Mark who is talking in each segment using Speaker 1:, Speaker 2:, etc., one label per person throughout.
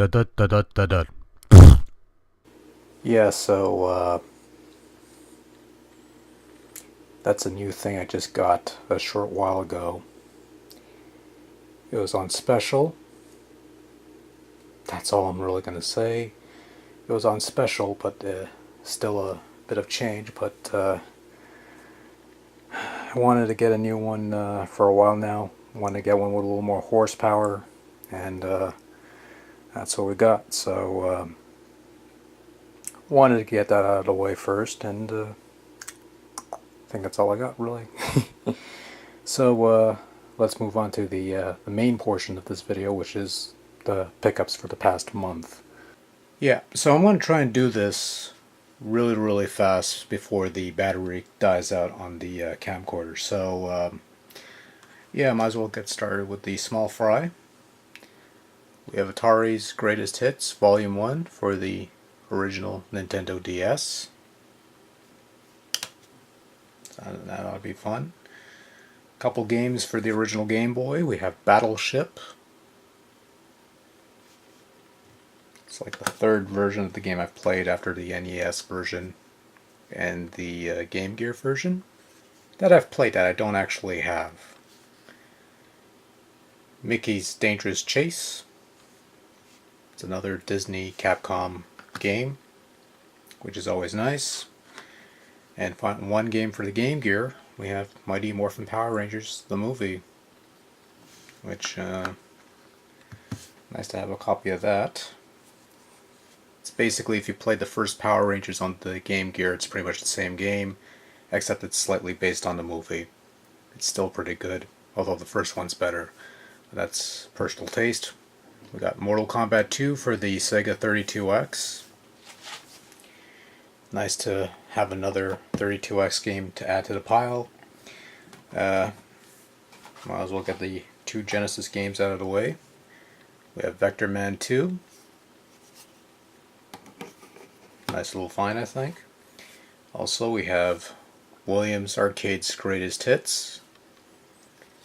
Speaker 1: Da da da da da da.
Speaker 2: Yeah, so that's a new thing I just got a short while ago. It was on special. That's all I'm really going to say. It was on special, but still a bit of change. But I wanted to get a new one for a while now. I wanted to get one with a little more horsepower, and that's what we got. So wanted to get that out of the way first, and I think that's all I got really. So let's move on to the main portion of this video, which is the pickups for the past month. Yeah, so I'm going to try and do this really fast before the battery dies out on the camcorder. So yeah, might as well get started with the small fry. We have Atari's Greatest Hits Volume 1 for the original Nintendo DS. So that ought to be fun. Couple games for the original Game Boy. We have Battleship. It's like the third version of the game I've played after the NES version and the Game Gear version. That I've played that I don't actually have. Mickey's Dangerous Chase. It's another Disney Capcom game, which is always nice. And one game for the Game Gear. We have Mighty Morphin Power Rangers, the movie, which nice to have a copy of that. It's basically, if you played the first Power Rangers on the Game Gear, it's pretty much the same game, except it's slightly based on the movie. It's still pretty good, although the first one's better. But that's personal taste. We got Mortal Kombat 2 for the Sega 32X. Nice to have another 32X game to add to the pile. Might as well get the two Genesis games out of the way. We have Vector Man 2. Nice little find, I think. Also, we have Williams Arcade's Greatest Hits,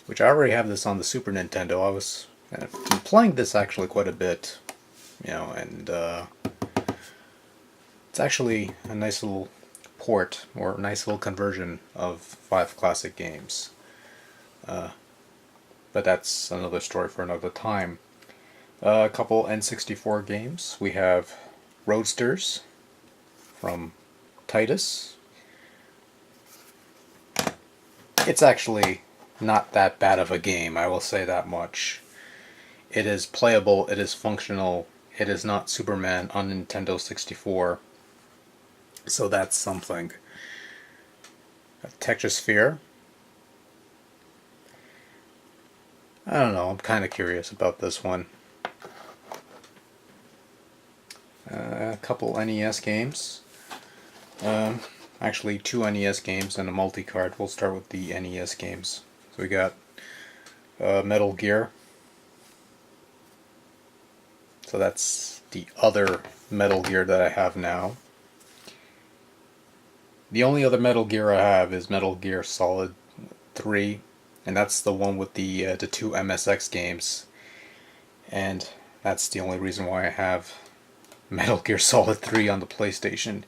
Speaker 2: which I already have this on the Super Nintendo. I was playing this actually quite a bit, and it's actually a nice little port, or a nice little conversion of 5 classic games. But that's another story for another time. A couple N64 games. We have Roadsters from Titus. It's actually not that bad of a game, I will say that much. It is playable, it is functional, it is not Superman on Nintendo 64. So that's something. Tetrosphere. I don't know, I'm kind of curious about this one. A couple NES games. Actually, 2 NES games and a multi-card. We'll start with the NES games. So we got Metal Gear. So that's the other Metal Gear that I have now. The only other Metal Gear I have is Metal Gear Solid 3, and that's the one with the 2 MSX games. And that's the only reason why I have Metal Gear Solid 3 on the PlayStation,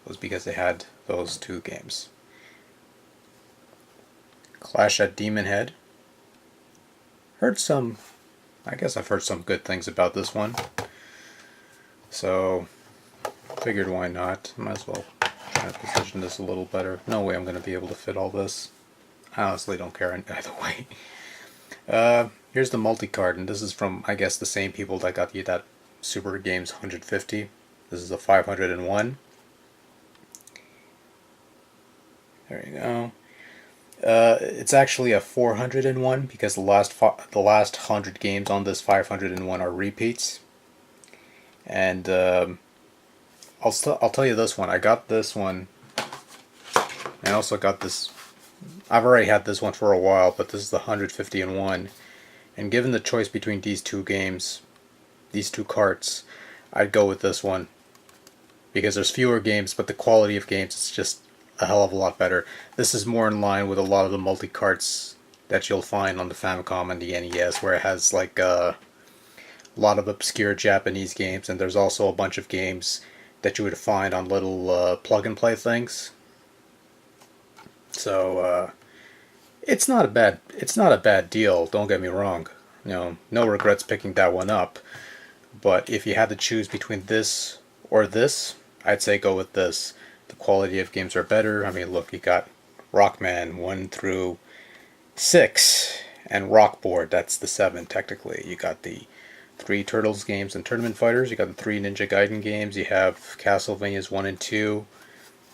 Speaker 2: was because they had those 2 games. Clash at Demon Head. I guess I've heard some good things about this one. So, figured why not. Might as well try to position this a little better. No way I'm going to be able to fit all this. I honestly don't care either way. Here's the multi-card, and this is from, I guess, the same people that got that Super Games 150. This is the 501. There you go. It's actually a 401 because the last 100 games on this 501 are repeats. And I'll tell you this one. I got this one. I also got this. I've already had this one for a while, but this is the 150-1. And given the choice between these 2 games, these 2 carts, I'd go with this one because there's fewer games, but the quality of games is just a hell of a lot better. This is more in line with a lot of the multi-carts that you'll find on the Famicom and the NES, where it has like a lot of obscure Japanese games, and there's also a bunch of games that you would find on little plug-and-play things. So it's not a bad deal. Don't get me wrong. No regrets picking that one up. But if you had to choose between this or this, I'd say go with this. The quality of games are better. I mean, look, you got Rockman 1 through 6, and Rockboard, that's the 7 technically. You got the 3 Turtles games and Tournament Fighters. You got the 3 Ninja Gaiden games. You have Castlevanias 1 and 2.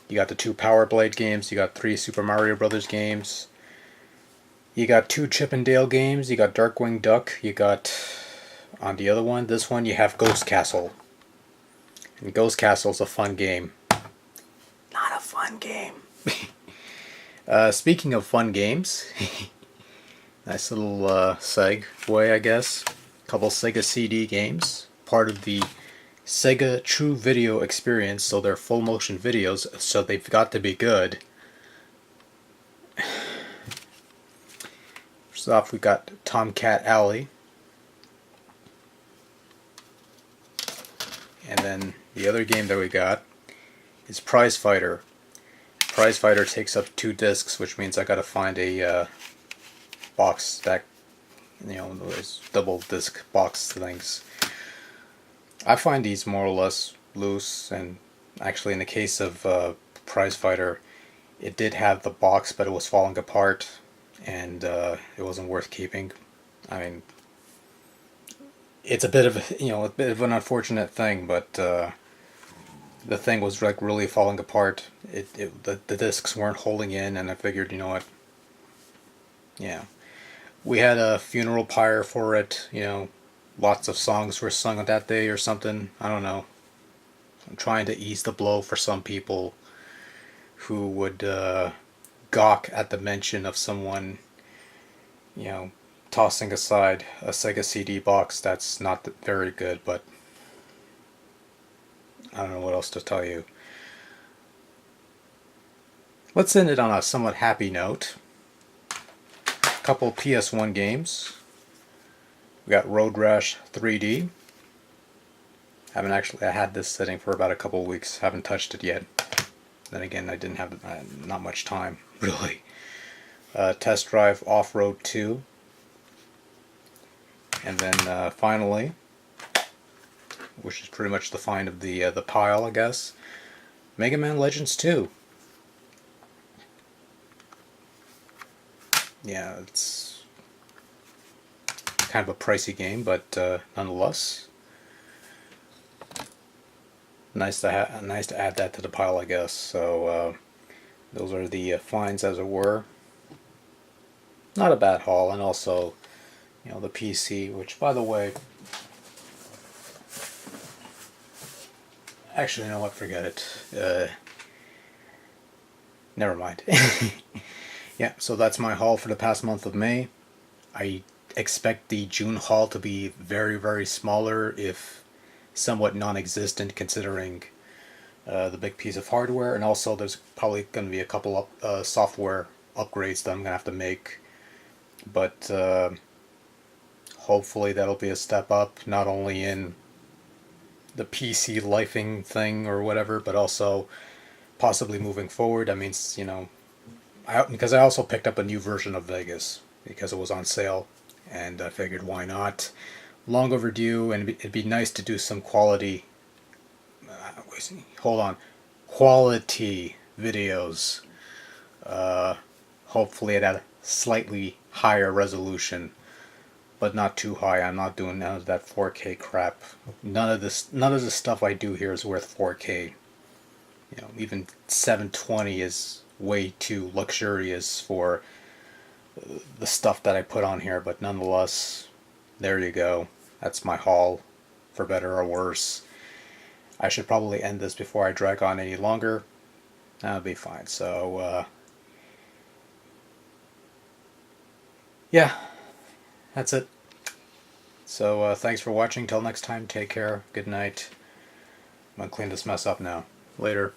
Speaker 2: You got the 2 Power Blade games. You got 3 Super Mario Brothers games. You got 2 Chip and Dale games. You got Darkwing Duck. You got, on the other one, this one, you have Ghost Castle. And Ghost Castle's a fun game. Not a fun game. Speaking of fun games, nice little segue, I guess. A couple Sega CD games, part of the Sega True Video experience, so they're full motion videos, so they've got to be good. First off, we got Tomcat Alley. And then the other game that we got is Prize Fighter. Prize Fighter takes up 2 discs, which means I gotta find a box that, those double disc box things. I find these more or less loose, and actually in the case of Prize Fighter, it did have the box, but it was falling apart, and it wasn't worth keeping. I mean, it's a bit of an unfortunate thing, but the thing was like really falling apart. The discs weren't holding in, and I figured, you know what? Yeah, we had a funeral pyre for it. Lots of songs were sung on that day or something. I don't know. I'm trying to ease the blow for some people who would gawk at the mention of someone, tossing aside a Sega CD box. That's not very good, but I don't know what else to tell you. Let's end it on a somewhat happy note. A couple PS1 games. We got Road Rash 3D. I had this sitting for about a couple of weeks. Haven't touched it yet. Then again, I didn't have not much time, really. Test Drive Off-Road 2. And then finally, which is pretty much the find of the pile, I guess, Mega Man Legends 2. Yeah, it's kind of a pricey game, but nonetheless, nice to add that to the pile, I guess. So those are the finds, as it were. Not a bad haul, and also, the PC, which, by the way, actually, you know what? Forget it. Never mind. Yeah, so that's my haul for the past month of May. I expect the June haul to be very, very smaller, if somewhat non-existent, considering the big piece of hardware, and also there's probably going to be a couple of software upgrades that I'm going to have to make. But hopefully that'll be a step up, not only in the PC lifing thing or whatever, but also possibly moving forward. That means, because I also picked up a new version of Vegas because it was on sale, and I figured, why not? Long overdue, and it'd be nice to do some quality videos, hopefully at a slightly higher resolution, but not too high. I'm not doing none of that 4K crap. None of the stuff I do here is worth 4K. Even 720 is way too luxurious for the stuff that I put on here, but nonetheless, there you go. That's my haul, for better or worse. I should probably end this before I drag on any longer. That'll be fine. So, yeah, that's it. So, thanks for watching. Till next time, take care. Good night. I'm gonna clean this mess up now. Later.